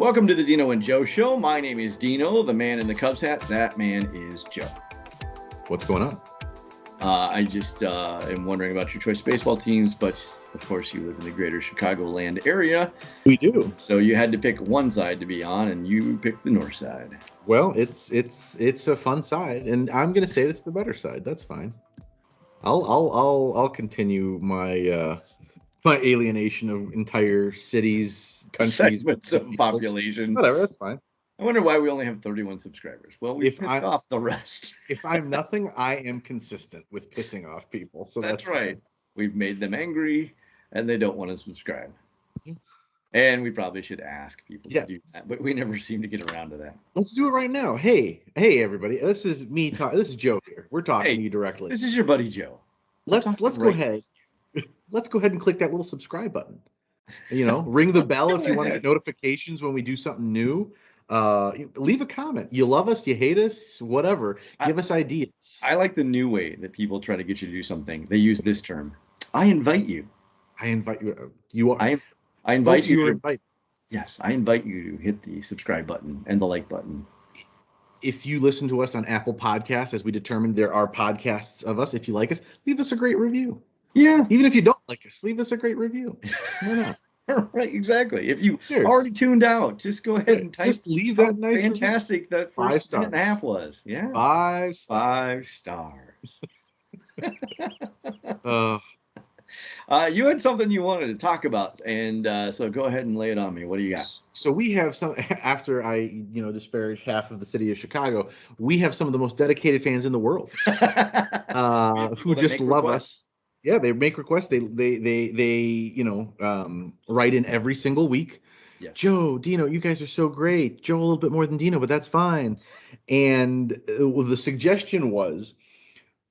Welcome to the Dino and Joe Show. My name is Dino, the man in the Cubs hat. That man is Joe. What's going on? I just am wondering about your choice of baseball teams, but of course you live in the greater Chicagoland area. We do. So you had to pick one side to be on, and you picked the north side. Well, it's a fun side, and I'm gonna say it's the better side. That's fine. I'll continue my my alienation of entire cities, countries, Segments of peoples. population. Whatever, that's fine. I wonder why we only have 31 subscribers. Well, we pissed off the rest. If I'm nothing, I am consistent with pissing off people. So that's right. fine. We've made them angry, and they don't want to subscribe. And we probably should ask people to do that, but we never seem to get around to that. Let's do it right now. Hey, everybody! This is me. This is Joe here. We're talking to you directly. This is your buddy Joe. Let's go ahead. Let's go ahead and click that little subscribe button. Ring the bell if you want to get notifications when we do something new. Leave a comment. You love us, you hate us, whatever. Give us ideas. I like the new way that people try to get you to do something. They use this term. I invite you. I invite you. You are. I invite you. Invite. Yes, I invite you to hit the subscribe button and the like button. If you listen to us on Apple Podcasts, as we determined there are podcasts of us, if you like us, leave us a great review. Yeah. Even if you don't like us, leave us a great review. Why not? Right, exactly. If you already tuned out, just go ahead and type. Just leave that nice fantastic review. That first minute and a half was. Yeah. 5 stars. You had something you wanted to talk about, and so go ahead and lay it on me. What do you got? So we have some. After I, disparage half of the city of Chicago, we have some of the most dedicated fans in the world, who just love us. Yeah, they make requests. They write in every single week. Yes. Joe, Dino, you guys are so great. Joe a little bit more than Dino, but that's fine. And the suggestion was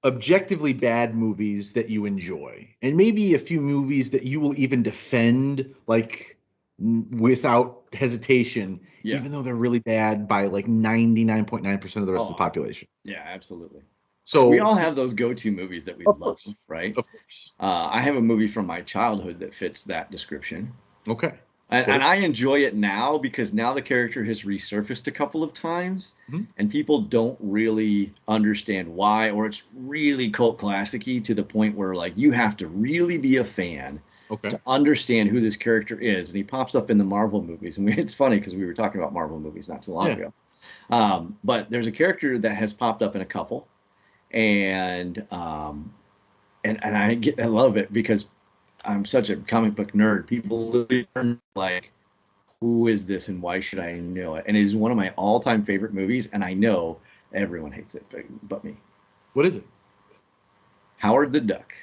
objectively bad movies that you enjoy, and maybe a few movies that you will even defend like without hesitation, even though they're really bad by like 99.9% of the rest of the population. Yeah, absolutely. So we all have those go-to movies that we love, right? Of course. I have a movie from my childhood that fits that description. Okay. And I enjoy it now because now the character has resurfaced a couple of times, and people don't really understand why, or it's really cult classic-y to the point where like you have to really be a fan to understand who this character is. And he pops up in the Marvel movies, and it's funny because we were talking about Marvel movies not too long ago. But there's a character that has popped up in a couple, and I love it because I'm such a comic book nerd. People literally are like, who is this and why should I know it? And it is one of my all-time favorite movies, and I know everyone hates it but me. What is it? Howard the Duck.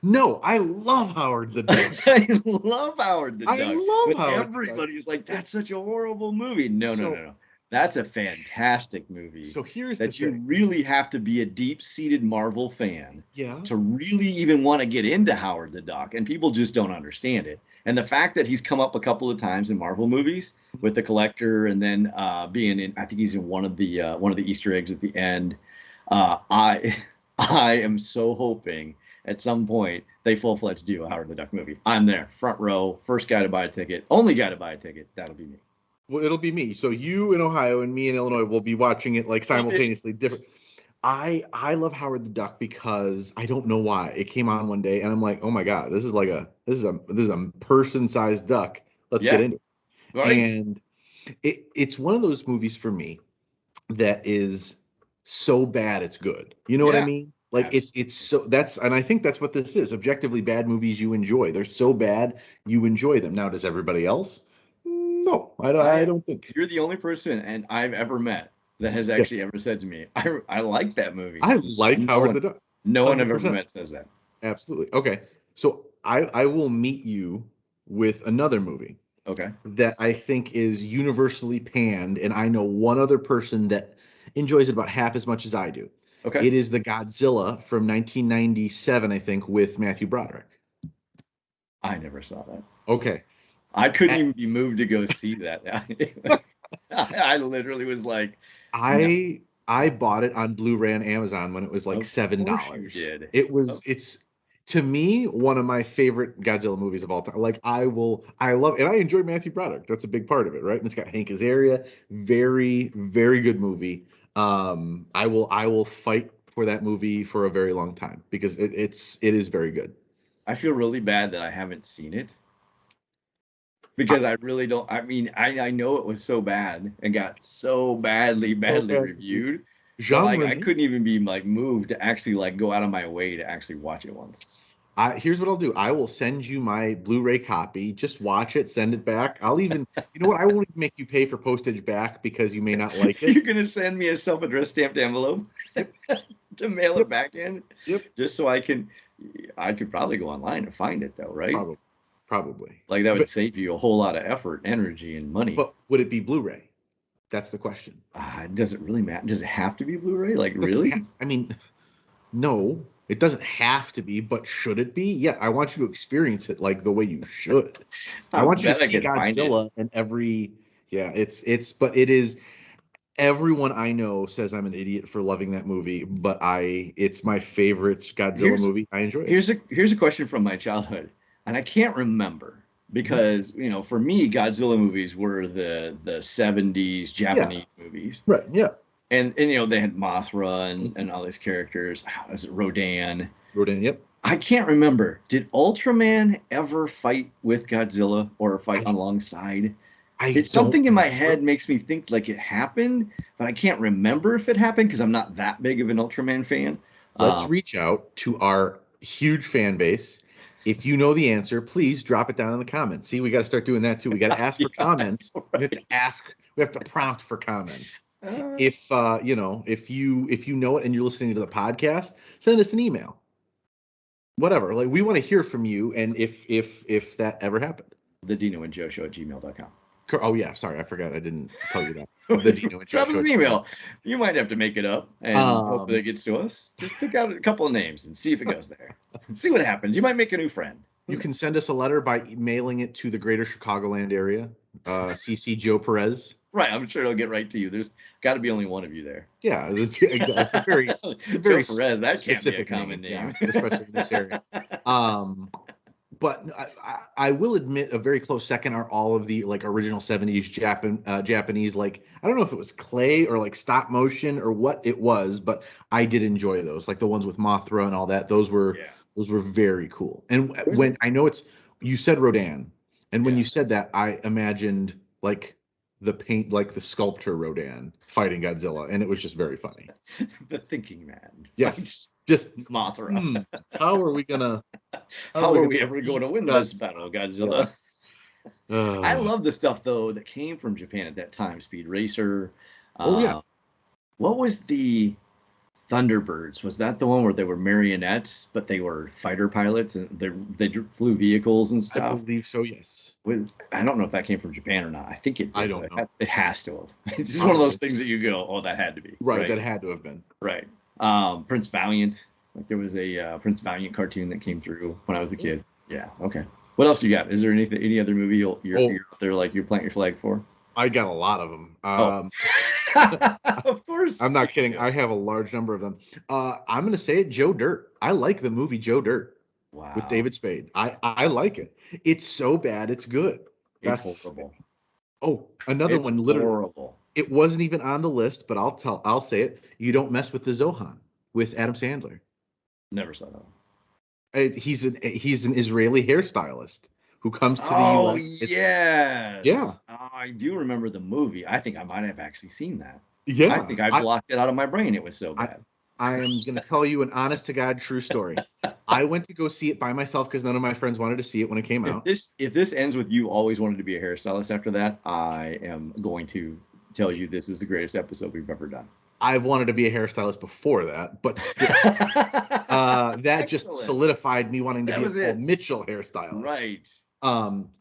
No, I love Howard the Duck. I love Howard the Duck. I love Howard. Everybody's like, that's such a horrible movie. No. That's a fantastic movie. So here's that you really have to be a deep-seated Marvel fan to really even want to get into Howard the Duck, and people just don't understand it. And the fact that he's come up a couple of times in Marvel movies with the Collector, and then being in, I think he's in one of the Easter eggs at the end. I am so hoping at some point they full-fledged do a Howard the Duck movie. I'm there, front row, first guy to buy a ticket, only guy to buy a ticket. That'll be me. Well, it'll be me. So you in Ohio and me in Illinois will be watching it like simultaneously. Different. I love Howard the Duck because I don't know why. It came on one day and I'm like, oh my God, this is a person-sized duck. Let's get into it. Right. And it's one of those movies for me that is so bad it's good. You know what I mean? Like it's so and I think that's what this is. Objectively bad movies you enjoy. They're so bad you enjoy them. Now, does everybody else? No, I don't think. You're the only person I've ever met that has actually ever said to me, I like that movie. I like Howard the Duck. No one I've ever met says that. Absolutely. Okay. So I will meet you with another movie. Okay. That I think is universally panned, and I know one other person that enjoys it about half as much as I do. Okay. It is the Godzilla from 1997, I think, with Matthew Broderick. I never saw that. Okay. I couldn't even be moved to go see that. I literally was like, I bought it on Blu-ray on Amazon when it was like $7. You did. It was To me, one of my favorite Godzilla movies of all time. Like I love, and I enjoy Matthew Broderick. That's a big part of it, right? And it's got Hank Azaria. Very, very good movie. I will fight for that movie for a very long time because it is very good. I feel really bad that I haven't seen it I, because I really don't. I mean, I know it was so bad and got so badly bad. reviewed, but like Genre I couldn't even be like moved to actually like go out of my way to actually watch it once. Here's what I'll do. I will send you my Blu-ray copy. Just watch it, send it back. I'll even, you know what? I won't even make you pay for postage back because you may not like it. You're gonna send me a self-addressed stamped envelope to mail Yep. it back in, Yep. just so I can. I could probably go online and find it though, right? Probably. Probably. Like that would But save you a whole lot of effort, energy, and money. would it be Blu-ray? That's the question. Does it really matter? Does it have to be Blu-ray? Like Doesn't really? I mean, no, it doesn't have to be, but should it be? Yeah, I want you to experience it like the way you should. I I want you to bet I see could find it. Godzilla in every, yeah, but it is, everyone I know says I'm an idiot for loving that movie, but it's my favorite Godzilla Here's movie. I enjoy it. here's a question from my childhood, and I can't remember Mhm. because for me, Godzilla movies were the '70s Yeah, Japanese movies, right. Yeah. and they had Mothra and all these characters. Was it Rodan? Rodin, yep. I can't remember. Did Ultraman ever fight with Godzilla or fight I alongside? I It's don't something in my remember. head makes me think like it happened, but I can't remember if it happened because I'm not that big of an Ultraman fan. Let's Um, reach out to our huge fan base. If you know the answer, please drop it down in the comments. See, we got to start doing that too. We got to ask for yeah, I comments. know, We have to right? ask. We have to prompt for comments. Uh, If if you know it and you're listening to the podcast, send us an email. Whatever. Like we want to hear from you, and if that ever happened. the Dino and Joe Show at gmail.com. Oh yeah, sorry, I forgot. I didn't tell you that. The Dino and Joe Drop us Show an at email. gmail.com. You might have to make it up, and hopefully it Um, gets to us. Just pick out a couple of names and see if it goes there. See what happens. You might make a new friend. Who You can knows? send us a letter by mailing it to the Greater Chicagoland area. CC Joe Perez. Right, I'm sure it'll get right to you. There's got to be only one of you there. Yeah, exactly. It's a Joe very Perez, that can't be a specific common name. Yeah, name. especially in this area. Um, but I will admit a very close second are all of the like original 70s Japanese, like I don't know if it was clay or like stop motion or what it was, but I did enjoy those, like the ones with Mothra and all that. Yeah. Those were very cool. And There's a, when I know it's you said Rodan, and when yeah. you said that, I imagined like the paint, like the sculptor Rodan fighting Godzilla, and it was just very funny. The thinking man Yes, fights just Mothra. how are we gonna how are How we are gonna we ever going beat to win this Godzilla? battle, Yeah. Godzilla? I love the stuff though that came from Japan at that time. Speed Racer. Oh yeah. Uh, what was the Thunderbirds? Was that the one where they were marionettes, but they were fighter pilots and they flew vehicles and I stuff? believe so, yes. I don't know if that came from Japan or not. I think it I did, don't but know. it has to have. It's just one of those Probably. things that you go, "Oh, that had to be Right, right." that had to have been. Right. Prince Valiant. Like there was a Prince Valiant cartoon that came through when I was a Yeah. kid. Yeah. Okay. What else you got? Is there any other movie Oh, you're up there like you plant your flag for? I got a lot of them. Oh, of course I'm not you kidding. do. I have a large number of them. I'm gonna say it, Joe Dirt. I like the movie Joe Dirt with Wow, David Spade. I like it. It's so bad, it's good. it's That's horrible. another It's one. Literally, horrible. it wasn't even on the list, but I'll say it. You don't mess with the Zohan with Adam Sandler. Never saw that one. He's an Israeli hairstylist who comes to the Oh U.S. Yeah, yes, I do remember the movie. I think I might have actually seen that. I yeah. think I blocked it out of my brain. It was so I bad. I am going to tell you an honest to God true story. I went to go see it by myself because none of my friends wanted to see it when it came If out. this ends with you always wanted to be a hairstylist after that, I am going to tell you this is the greatest episode we've ever done. I've wanted to be a hairstylist before that, but still, that just Excellent. solidified me wanting to That be a was Paul it. Mitchell hairstylist. Right.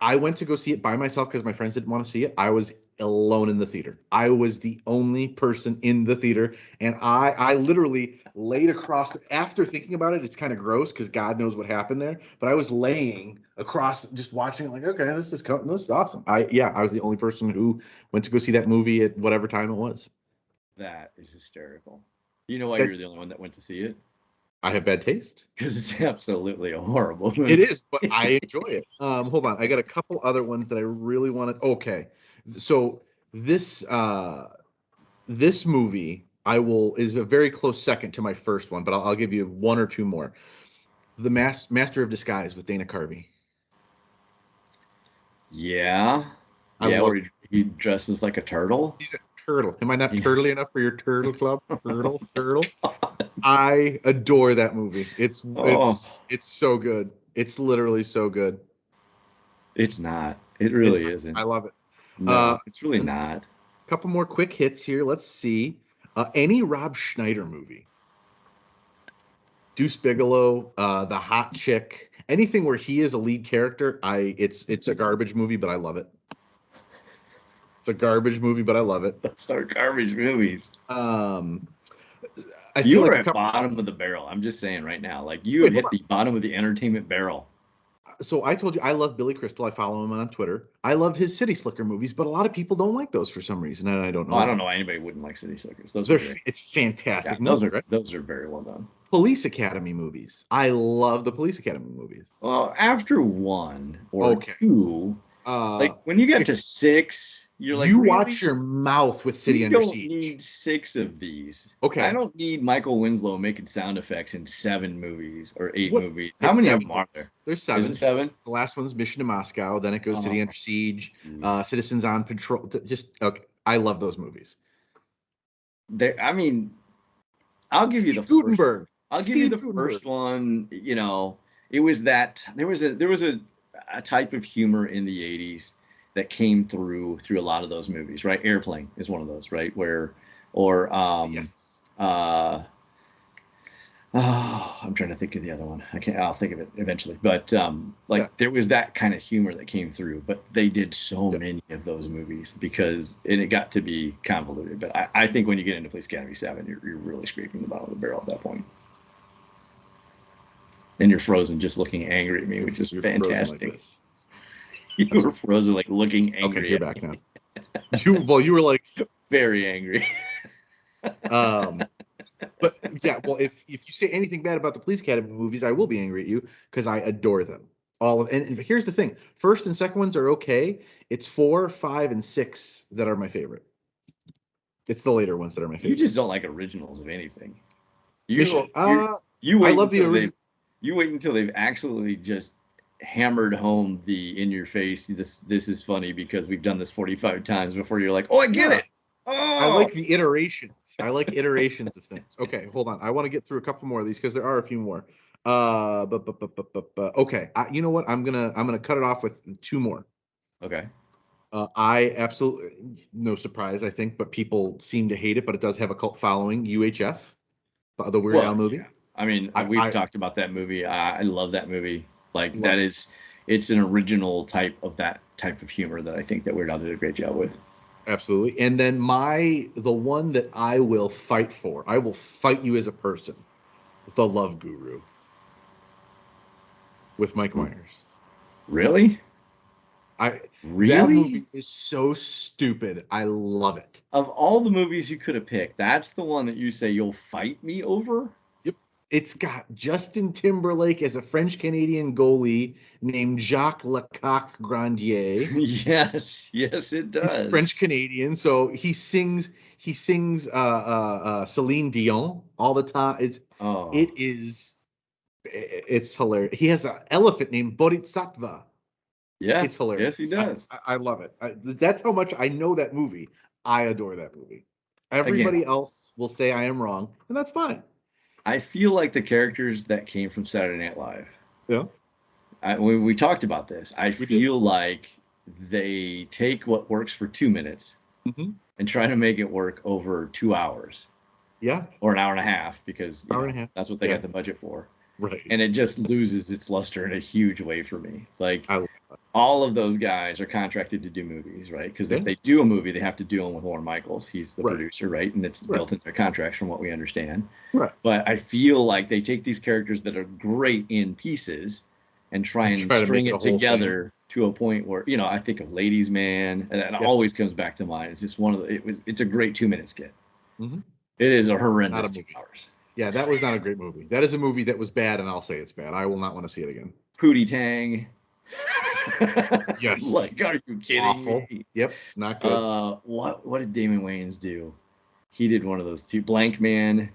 I went to go see it by myself because my friends didn't want to see it. I was alone in the theater. I was the only person in the theater, and I literally laid across. After thinking about it, it's kind of gross because God knows what happened there. But I was laying across, just watching it, like, okay, this is awesome. I was the only person who went to go see that movie at whatever time it was. That is hysterical. You know why That you're the only one that went to see it? I have bad taste. Because it's absolutely a horrible movie. It is, but I enjoy it. Hold on, I got a couple other ones that I really wanted. Okay, so this this movie is a very close second to my first one, but I'll give you one or two more. The Master of Disguise with Dana Carvey. Yeah. I Yeah, love. where he dresses like a turtle. He's a turtle. Am I not Yeah. turtly enough for your turtle club? Turtle. I adore that movie. Oh, It's so good. It's literally so good. it's not. It It's really isn't. I love it. No, it's really And not. a couple more quick hits here. Let's see. Any Rob Schneider movie. Deuce Bigelow, The Hot Chick, anything where he is a lead character, it's a garbage movie, but I love it. It's a garbage movie, but I love it. Those are garbage movies. Um, I feel You like are a at couple. bottom of the barrel. I'm just saying right now. Like you have Wait, hold hit on. the bottom of the entertainment barrel. So I told you I love Billy Crystal. I follow him on Twitter. I love his City Slicker movies, but a lot of people don't like those for some reason, and I don't Oh, know I why. don't know why anybody wouldn't like City Slickers. Those are very, It's yeah, fantastic movie, right? those are very well done. Police Academy movies. I love the Police Academy movies. Well, after one or Okay. two, like when you get to six, you're like, You really? watch your mouth with City We Under don't Siege. need six of these. I Okay. don't need Michael Winslow making sound effects in 7 movies or 8 What? movies. How It's many of seven them are movies. there? There's Is it seven. 7? The last one's Mission to Moscow. Then it goes City Oh, Under Siege, jeez. Citizens on Patrol. Just okay. I love those movies. I mean, I'll give you Steve the first. Gutenberg. I'll give you Steve the Gutenberg. first one. You know, it was that there was a type of humor in the '80s that came through a lot of those movies, right? Airplane is one of those, right? Where or Yes. uh oh, I'm trying to think of the other one. I can't. I'll think of it eventually. But Yeah. like there was that kind of humor that came through, but they did so Yeah. many of those movies because it got to be convoluted. But I think when you get into Police Academy 7, you're really scraping the bottom of the barrel at that point. And you're frozen, just looking angry at me, which is You're frozen like fantastic. this. You That's were frozen, like looking okay. angry You're at back me, now. You were like, very angry. um, but yeah. Well, if you say anything bad about the Police Academy movies, I will be angry at you because I adore them. All of and here's the thing: first and second ones are okay. It's 4, 5, and 6 that are my favorite. It's the later ones that are my You favorite. just don't like originals of anything. Mission. You I wait love the until original. they've actually just hammered home the in your face. This is funny because we've done this 45 times before. You're like, oh, I get Yeah, it. I Oh, like the iterations. I like iterations of things. Okay, hold on. I want to get through a couple more of these because there are a few more. Okay. You know what? I'm gonna cut it off with two more. okay. I absolutely no surprise, I think, but people seem to hate it, but it does have a cult following. UHF, the Weird Al Well, movie. yeah. I mean, we've I talked about that movie. I love that movie. Like love it. it's an original type of that type of humor that I think that Weird Al did a great job with. Absolutely. And then the one that I will fight for, I will fight you as a person, The Love Guru with Mike Myers. Really? That Really? movie is so stupid. I love it. Of all the movies you could have picked, that's the one that you say you'll fight me over? Yep. It's got Justin Timberlake as a French Canadian goalie named Jacques Lecoq Grandier. Yes, yes, it He's does. French Canadian, so he sings Celine Dion all the time. Oh, It's hilarious. He has an elephant named Bodhisattva. yeah, It's yes, he hilarious. does. I love it. That's how much I know that movie. I adore that movie. Again, Everybody else will say I am wrong, and that's fine. I feel like the characters that came from Saturday Night Live. Yeah, We talked about this. I we did. feel like they take what works for 2 minutes Hmm. and try to make it work over 2 hours Yeah, or an hour and a half because hour and a half. that's what they Yeah, got the budget for. right. And it just loses its luster in a huge way for me. Like I all of those guys are contracted to do movies, right? Because if yeah, they do a movie, they have to do one with Lorne Michaels. He's the right, producer, right? And it's right, built into their contracts from what we understand. right. But I feel like they take these characters that are great in pieces and try And and try to make string it a it whole thing. together to a point where, I think of Ladies Man, and it Yeah. always comes back to mind. It's just it's a great 2 minute skit. Hmm. It is a Not a horrendous two movie. hours. Yeah, that was not a great movie. That is a movie that was bad, and I'll say it's bad. I will not want to see it again. Pootie Tang. Yes. Like, are you kidding Awful. me? Yep, not good. What did Damon Wayans do? He did one of those two. Blank Man.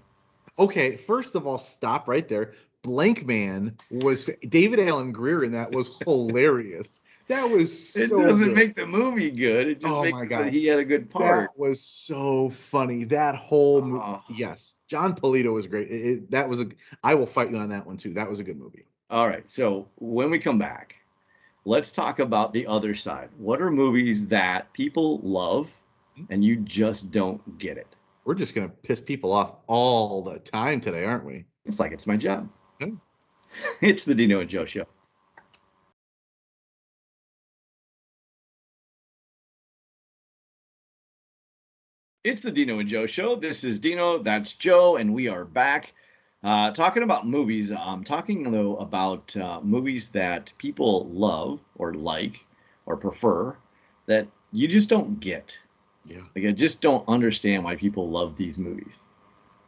Okay, first of all, stop right there. Blank Man was David Allen Greer, and that was hilarious. That was It so doesn't good. make the movie good. It just Oh makes my it that god, he had a good that part. was so funny. That whole movie, Oh. yes, John Polito was great. That was a. I will fight you on that one too. That was a good movie. All right. So when we come back, let's talk about the other side. What are movies that people love and you just don't get it? We're just gonna piss people off all the time today, aren't we? It's like it's my job. Yeah. It's the Dino and Joe Show. It's the Dino and Joe Show. This is Dino, that's Joe, and we are back talking about movies. I'm talking, though, about movies that people love or like or prefer that you just don't get. Yeah. Like, I just don't understand why people love these movies.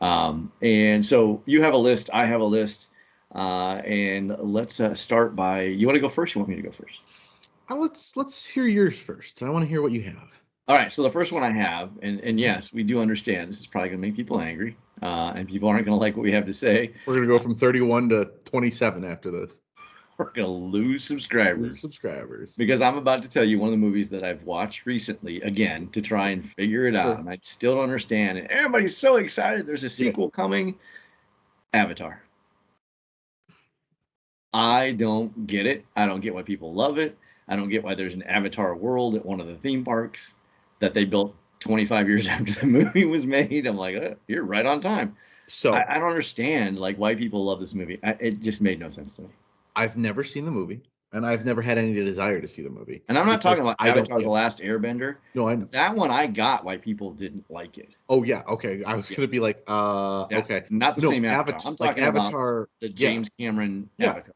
And so you have a list, I have a list, and let's start by. You want to go first? You want me to go first? Let's hear yours first. I want to hear what you have. All right, so the first one I have, and yes, we do understand this is probably going to make people angry, and people aren't going to like what we have to say. We're gonna go from 31 to 27 after this. We're going to lose subscribers Subscribers. because I'm about to tell you one of the movies that I've watched recently again to try and figure it out, and I still don't understand. And everybody's so excited. There's a sequel coming. Avatar. I don't get it. I don't get why people love it. I don't get why there's an Avatar world at one of the theme parks that they built 25 years after the movie was made. I'm like, you're right on time. So I don't understand like why people love this movie. It just made no sense to me. I've never seen the movie, and I've never had any desire to see the movie. And I'm not talking about I don't Avatar: The Last Airbender. No, I know. That one I got why people didn't like it. Oh yeah, okay. I was gonna be like, okay, not the same Avatar. I'm talking Avatar, about the James Cameron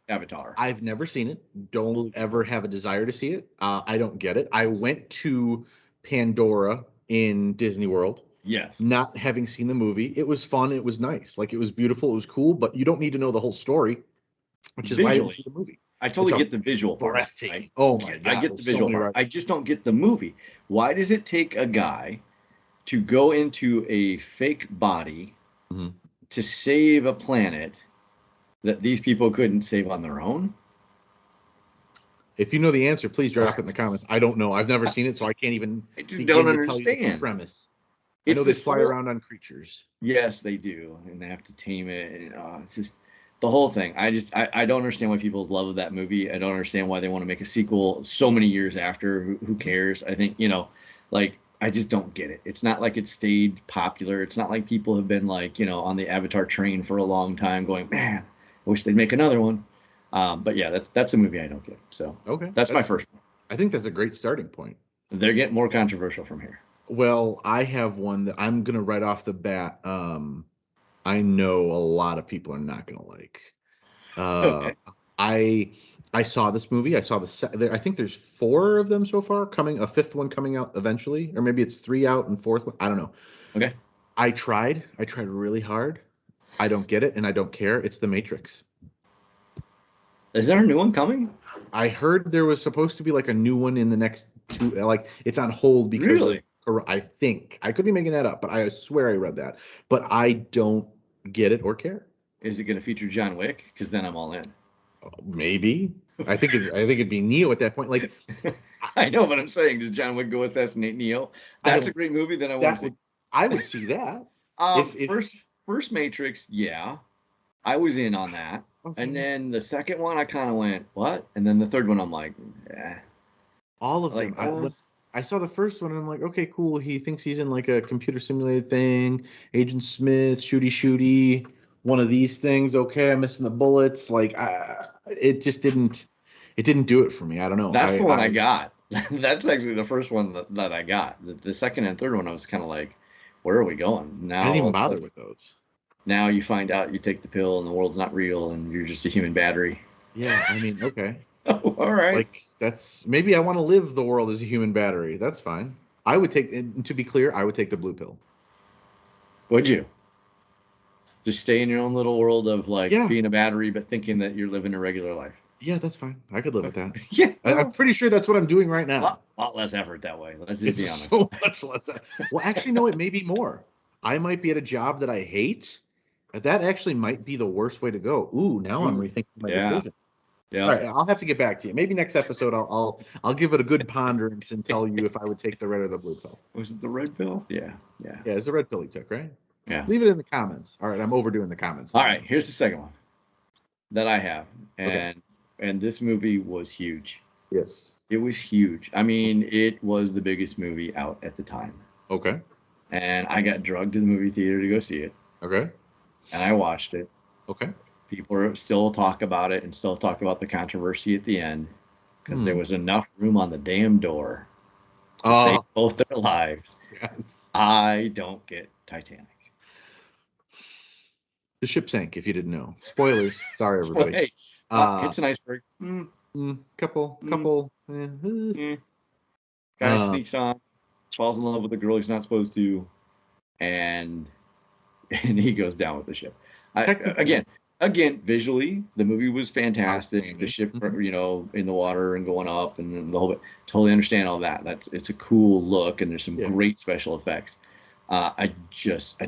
Avatar. I've never seen it. Don't ever have a desire to see it. I don't get it. I went to Pandora in Disney World. Yes. Not having seen the movie, it was fun. It was nice. Like it was beautiful. It was cool. But you don't need to know the whole story, which is why I didn't see the movie. I totally get the visual part. Breathtaking. Right? Oh my god! I get the visual part. I just don't get the movie. Why does it take a guy to go into a fake body to save a planet that these people couldn't save on their own? If you know the answer, please drop it in the comments. I don't know. I've never seen it, so I can't even don't understand. Tell you the premise. I know they fly around on creatures. Yes, they do, and they have to tame it. And, it's just the whole thing. I don't understand why people love that movie. I don't understand why they want to make a sequel so many years after. Who cares? I think like I just don't get it. It's not like it stayed popular. It's not like people have been like on the Avatar train for a long time, going, man, I wish they'd make another one. But yeah, that's a movie I don't get. So okay, that's my first one. I think that's a great starting point. They're getting more controversial from here. Well, I have one that I'm gonna right off the bat. I know a lot of people are not gonna like. Okay. I saw this movie. I saw I think there's 4 of them so far. A 5th one coming out eventually, or maybe it's 3 out and 4th one. I don't know. Okay. I tried really hard. I don't get it, and I don't care. It's The Matrix. Is there a new one coming? I heard there was supposed to be like a new one in the next 2. Like it's on hold because really? I think I could be making that up, but I swear I read that. But I don't get it or care. Is it going to feature John Wick? Because then I'm all in. Maybe. I think it'd be Neo at that point. Like I know, but I'm saying, does John Wick go assassinate Neo? That's a great movie. Then I want to see. I would see that. First Matrix, yeah, I was in on that. Okay. And then the second one, I kind of went, what? And then the third one, I'm like, eh. All of them. I saw the first one and I'm like, okay, cool. He thinks he's in like a computer simulated thing. Agent Smith, shooty, one of these things. Okay, I'm missing the bullets. Like, it just didn't do it for me. I don't know. That's the one I got. That's actually the first one that I got. The second and third one, I was kind of like, where are we going? Now I didn't even bother with those. Now you find out you take the pill and the world's not real and you're just a human battery. Yeah, I mean, okay. Oh, all right. Like maybe I want to live the world as a human battery. That's fine. I would take, to be clear, I would take the blue pill. Would you? Just stay in your own little world of like Yeah. being a battery, but thinking that you're living a regular life. Yeah, that's fine. I could live with that. Yeah, I'm pretty sure that's what I'm doing right now. lot less effort that way. Let's just It's be honest. so much less. Well, actually, no, it may be more. I might be at a job that I hate. That actually might be the worst way to go. Ooh, now I'm rethinking my decision. Yeah. All right, I'll have to get back to you. Maybe next episode I'll give it a good ponderance and tell you if I would take the red or the blue pill. Was it the red pill? Yeah. Yeah, it's the red pill he took, right? Yeah. Leave it in the comments. All right, I'm overdoing the comments. All right, here's the second one that I have, and this movie was huge. Yes. It was huge. I mean, it was the biggest movie out at the time. Okay. And I got drugged to the movie theater to go see it. Okay. And I watched it. Okay. People still talk about it and still talk about the controversy at the end because there was enough room on the damn door to save both their lives. Yes. I don't get Titanic. The ship sank, if you didn't know. Spoilers. Sorry, everybody. Hey, it's an iceberg. Couple. Guy sneaks on, falls in love with a girl he's not supposed to, and he goes down with the ship. Again, visually, the movie was fantastic. The ship, in the water and going up, and the whole bit. Totally understand all that. It's a cool look, and there's some great special effects. I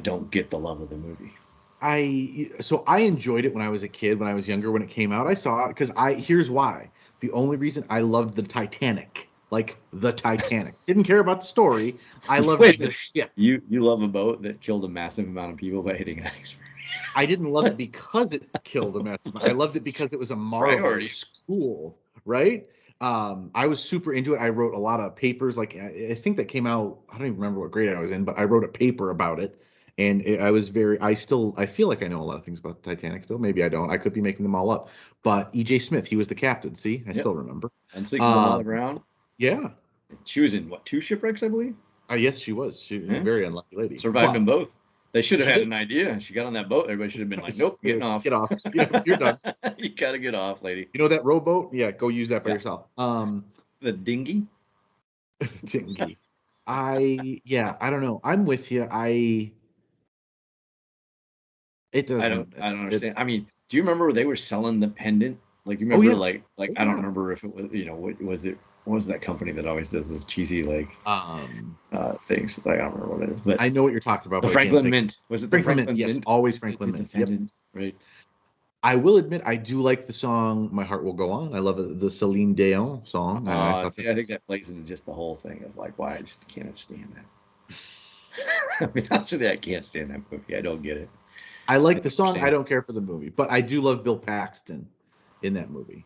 don't get the love of the movie. I enjoyed it when I was a kid, when I was younger, when it came out. I saw it because here's why. The only reason I loved the Titanic, like the Titanic, didn't care about the story. I loved the ship. You love a boat that killed a massive amount of people by hitting an iceberg. I didn't love it because it killed a massive amount. I loved it because it was a Marvel school, right? I was super into it. I wrote a lot of papers. Like I think that came out. I don't even remember what grade I was in, but I wrote a paper about it. And I feel like I know a lot of things about the Titanic still. Maybe I don't. I could be making them all up. But E.J. Smith, he was the captain. See, I still remember. Unsinking on the ground. Yeah. She was in 2 shipwrecks, I believe? Yes, she was. She was a very unlucky lady. Survived them both. They should have had an idea. She got on that boat. Everybody should have been like, nope, getting off. Get off. You're done. You got to get off, lady. You know that rowboat? Yeah, go use that by yourself. The dinghy? The dinghy. I don't know. I'm with you. It doesn't. I don't understand. I mean, do you remember they were selling the pendant? Like you remember, I don't remember if it was, what was it? What was that company that always does those cheesy things? Like, I don't remember what it is, but I know what you're talking about. The Franklin Mint. Was it the Franklin Mint? Yes, always Franklin Mint. Yep. Right. I will admit, I do like the song "My Heart Will Go On." I love it, the Celine Dion song. I think that plays into just the whole thing of like why I just can't stand that. I mean, honest with you, I can't stand that movie. I don't get it. I like the song. I don't care for the movie, but I do love Bill Paxton in that movie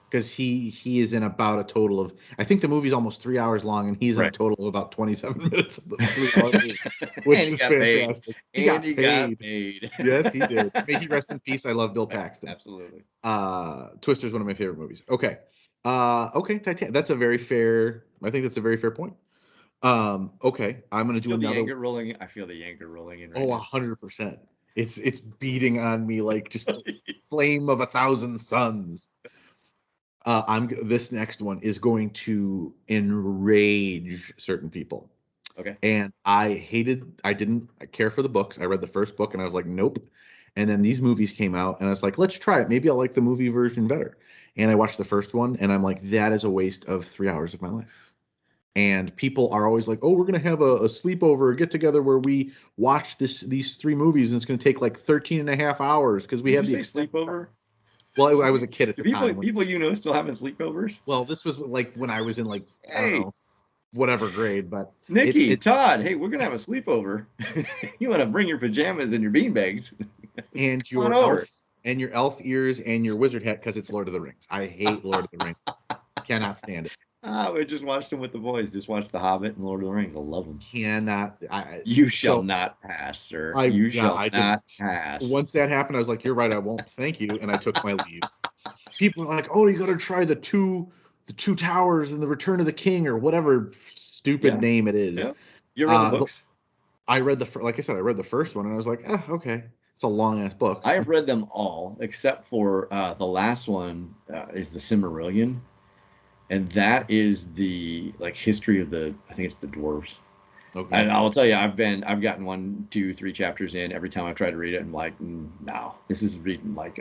because he is in about a total of, I think the movie's almost 3 hours long, and he's in a total of about 27 minutes of the 3 hour movie, which is fantastic. He got paid. Yes, he did. May he rest in peace. I love Bill Paxton. Absolutely. Twister's one of my favorite movies. Okay. Titanic. That's a very fair. I think that's a very fair point. Okay, I'm gonna do another. I feel the anger rolling in. Right 100%. It's beating on me like just a flame of 1,000 suns. This next one is going to enrage certain people. Okay. And I didn't care for the books. I read the first book and I was like, nope. And then these movies came out and I was like, let's try it. Maybe I'll like the movie version better. And I watched the first one and I'm like, that is a waste of 3 hours of my life. And people are always like, oh, we're going to have a sleepover, a get together where we watch these 3 movies and it's going to take like 13 and a half hours because we have the sleepover. Well, I was a kid at the time. People still having sleepovers? Well, this was like when I was in like, I don't know, whatever grade, but Nikki, Todd, hey, we're going to have a sleepover. You want to bring your pajamas and your beanbags. And your elf ears and your wizard hat because it's Lord of the Rings. I hate Lord of the Rings. Cannot stand it. We just watched them with the boys. Just watched The Hobbit and Lord of the Rings. I love them. You shall not pass, sir. You shall not pass. Once that happened, I was like, you're right, I won't. Thank you. And I took my leave. People are like, oh, you got to try the two towers and the Return of the King or whatever stupid name it is. Yeah. You read the books? I read like I said, I read the first one and I was like, okay. It's a long ass book. I have read them all except for the last one is the Silmarillion. And that is the history of I think it's the dwarves. Okay. And I'll tell you, I've gotten 1, 2, 3 chapters in. Every time I try to read it, I'm like, no, this is reading like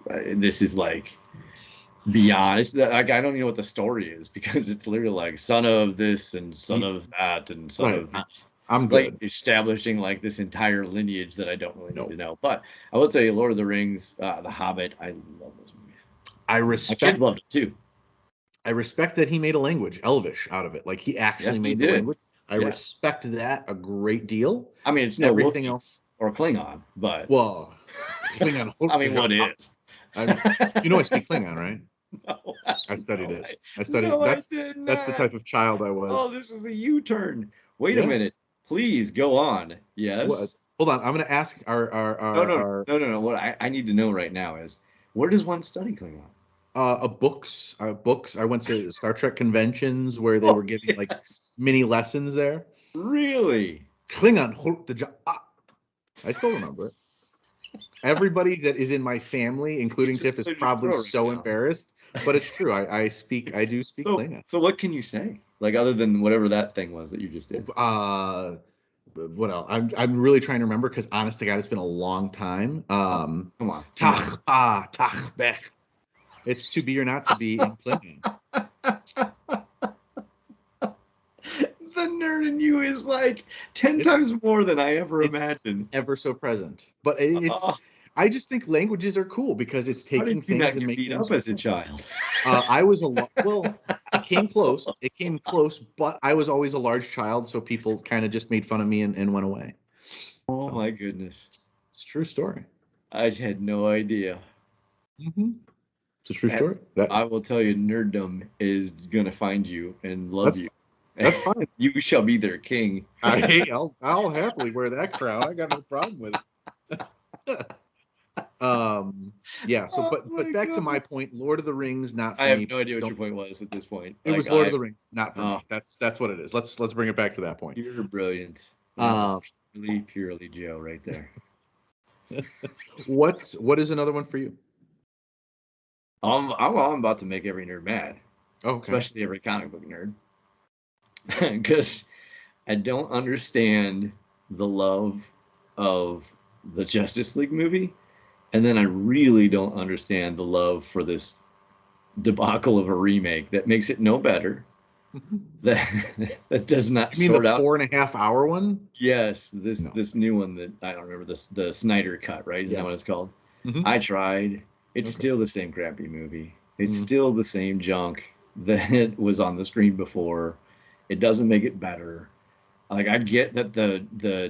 this is like beyond. It's like I don't even know what the story is because it's literally like son of this and son of that and son Right. of this, I'm like good. establishing like this entire lineage that I don't really need No. to know. But I will tell you, Lord of the Rings, The Hobbit, I love those movies. I My kids respect loved it too. I respect that he made a language, Elvish, out of it. Like he actually Yes, he made the did. language. I Yeah. respect that a great deal. I mean, it's no Everything Wookiee else, or Klingon, but well, Klingon. I mean, what is? I, I speak Klingon, right? No, I studied no, it. I, I studied. no, I did That's the not. type of child I Oh, was. this is a U-turn. Wait a Yeah. minute. Please go on. What? Yes. Hold on. I'm gonna ask No, no, our no, no, no. What I need to know right now is where does one study Klingon? books. I went to Star Trek conventions where they Oh, were giving like yes. mini lessons there. Really? Klingon. I still remember it. Everybody that is in my family, You including just Tiff, is cleared your probably throat right so now. embarrassed, but it's true. I do speak So, Klingon. so what can you say? Like other than whatever that thing was that you just did? Uh, what else? I'm really trying to remember because honest to God, it's been a long time. Oh, come on, come on. Tach tach bech. It's to be or not to be in Klingon. The nerd in you is like 10 It's times more than I ever it's imagined. ever so present. But it's Oh, I just think languages are cool because it's how did taking you things not and get beat making them up so as a cool. child? I was well, it came So- close. It came close, but I was always a large child, so people kind of just made fun of me and went away. oh So my goodness. it's a true story. I had no idea. hmm It's a true And story. That I will tell you, nerddom is gonna find you and love that's you. that's fine. You shall be their king. I'll happily wear that crown. I got no problem with it. Yeah, so Oh but my back to my god. point, Lord of the Rings, not I for me. have no idea Please what your don't. point was at this point. It Like was Lord of I the Rings, not for oh, me. That's what it is. Let's bring it back to that point. you're brilliant. That was Um, purely Joe right there. what is another one for you? I'm about to make every nerd mad, Okay. especially every comic book nerd. Because I don't understand the love of the Justice League movie, and then I really don't understand the love for this debacle of a remake that makes it no better. That that does not You mean the sort out. 4.5 hour one? Yes, No. this new one that I don't remember this the Snyder cut, right? Isn't that Yeah. what it's called? hmm I tried. It's Okay. still the same crappy movie. It's Mm. still the same junk that was on the screen before. It doesn't make it better. Like I get that the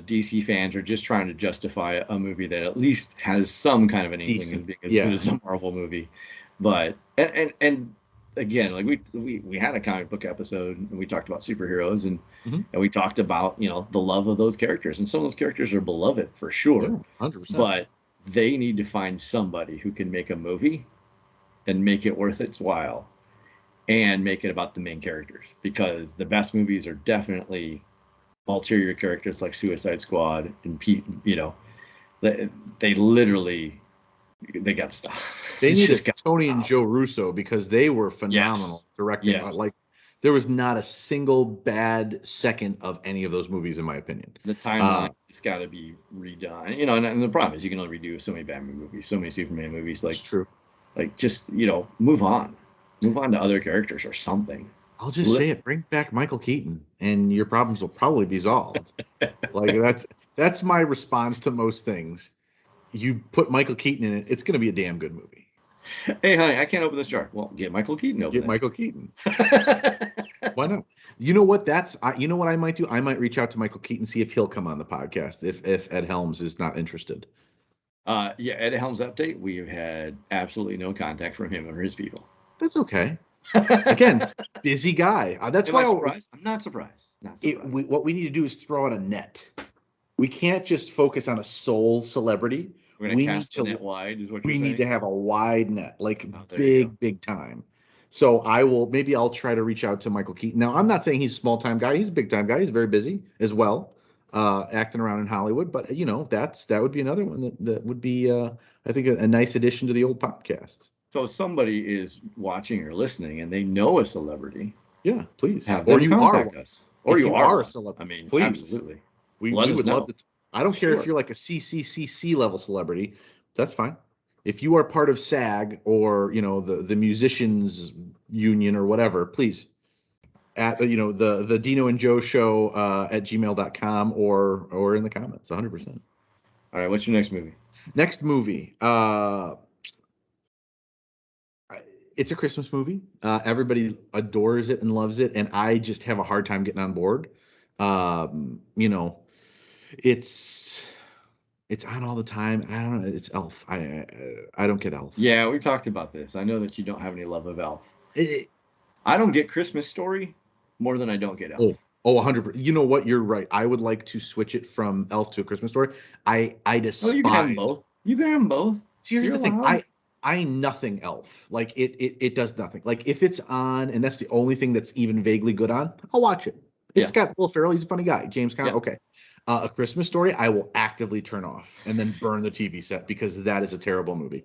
DC fans are just trying to justify a movie that at least has some kind of an inkling as Decent. being as good Yeah. as a Marvel movie, but and again, like we had a comic book episode and we talked about superheroes hmm and we talked about the love of those characters and some of those characters are beloved for Yeah. sure, 100%. but they need to find somebody who can make a movie and make it worth its while and make it about the main characters because the best movies are definitely ulterior characters like Suicide Squad and they, they literally they got to stop. They It's need a just got to Tony and stop. Joe Russo because they were phenomenal Yes, directing. yes. Like there was not a single bad second of any of those movies, in my opinion. The timeline has got to be redone. And the problem is you can only redo so many Batman movies, so many Superman movies. It's true. Like just move on, move on to other characters or something. I'll just say it. Bring back Michael Keaton, and your problems will probably be solved. Like that's my response to most things. You put Michael Keaton in it, it's going to be a damn good movie. Hey, honey, I can't open this jar. Well, get Michael Keaton open Get it. Michael Keaton. Why not? You know what? You know what I might do. I might reach out to Michael Keaton, see if he'll come on the podcast. If Ed Helms is not interested. Yeah, Ed Helms update. We have had absolutely no contact from him or his people. That's okay. Again, busy guy. That's Am why I surprised? I'm not surprised. Not surprised. what we need to do is throw out a net. We can't just focus on a sole celebrity. We're gonna We need cast the net to wide, is what you're we need saying? to have a wide net, like Oh, there you go. big time. So maybe I'll try to reach out to Michael Keaton. Now, I'm not saying he's a small time guy. He's a big time guy. He's very busy as well, acting around in Hollywood. But that would be another one that would be I think a nice addition to the old podcast. So if somebody is watching or listening and they know a celebrity, Yeah, please. have Or them you are contact one. us. Or if you are a celebrity, I mean, please. absolutely. We Let us would know. love to. I don't care if you're like a CCCC level celebrity. That's fine. If you are part of SAG or the musicians union or whatever, please at the Dino and Joe Show at gmail.com or in the comments. 100%. All right, what's your next movie? Next movie. It's a Christmas movie. Everybody adores it and loves it, and I just have a hard time getting on board. It's on all the time. I don't know. It's Elf. I don't get Elf. Yeah, we talked about this. I know that you don't have any love of Elf. I don't get Christmas Story more than I don't get Elf. 100%. You know what? You're right. I would like to switch it from Elf to A Christmas Story. I despise. Oh, you can have them both. You can have them both. See, here's the thing. I nothing Elf. Like it does nothing. Like if it's on and that's the only thing that's even vaguely good on, I'll watch it. It's got Will Ferrell. He's a funny guy. James Conner. Yeah. Okay. A Christmas Story, I will actively turn off and then burn the TV set because that is a terrible movie.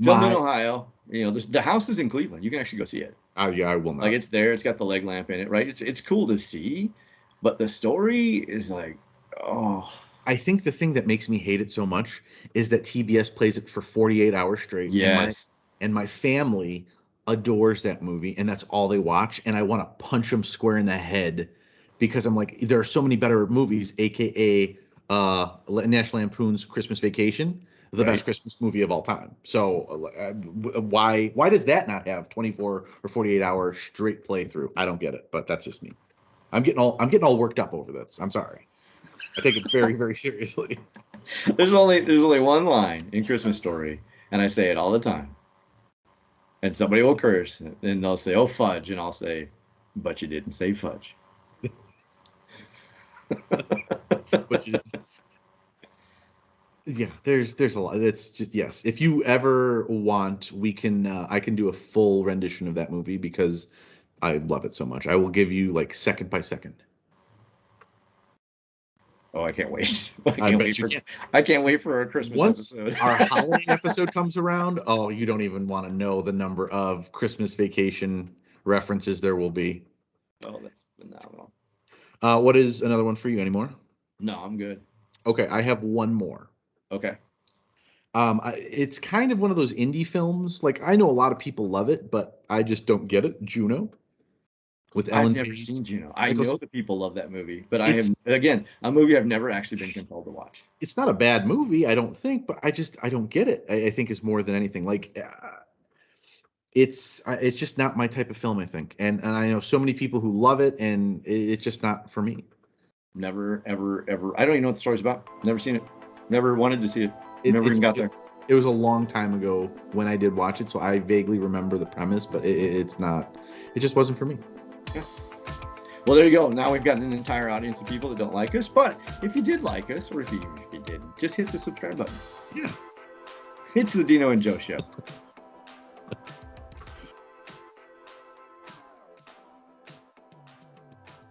Filmed in Ohio. The house is in Cleveland. You can actually go see it. Yeah, I will not. Like it's there. It's got the leg lamp in it, right? It's cool to see, but the story is like, oh. I think the thing that makes me hate it so much is that TBS plays it for 48 hours straight. Yes. And my family adores that movie, and that's all they watch. And I want to punch them square in the head because I'm like, there are so many better movies, aka National Lampoon's Christmas Vacation, the best Christmas movie of all time. So why does that not have 24 or 48 hour straight playthrough? I don't get it, but that's just me. I'm getting all worked up over this. I'm sorry. I take it very, very seriously. There's only one line in Christmas Story, and I say it all the time. And somebody will curse, and they'll say, "Oh, fudge," and I'll say, "But you didn't say fudge." But yeah, there's a lot. It's just yes. If you ever want, we can I can do a full rendition of that movie because I love it so much. I will give you like second by second. Oh, I can't wait. I can't wait for our Christmas episode. Our Halloween episode comes around, oh, you don't even want to know the number of Christmas Vacation references there will be. Oh, that's phenomenal. What is another one for you anymore? No, I'm good. Okay, I have one more. Okay. It's kind of one of those indie films. Like I know a lot of people love it, but I just don't get it. Juno. With Ellen I've never Page. seen Juno. I know that people love that movie, but a movie I've never actually been compelled to watch. It's not a bad movie, I don't think, but I don't get it. I think it's more than anything. Like it's just not my type of film, I think. And I know so many people who love it, and it's just not for me. Never, ever, ever. I don't even know what the story's about. Never seen it. Never wanted to see it. Never even got there. It was a long time ago when I did watch it, so I vaguely remember the premise, but it's not. It just wasn't for me. Yeah. Well, there you go. Now we've got an entire audience of people that don't like us. But if you did like us, or if you didn't, just hit the subscribe button. Yeah. It's the Dino and Joe Show.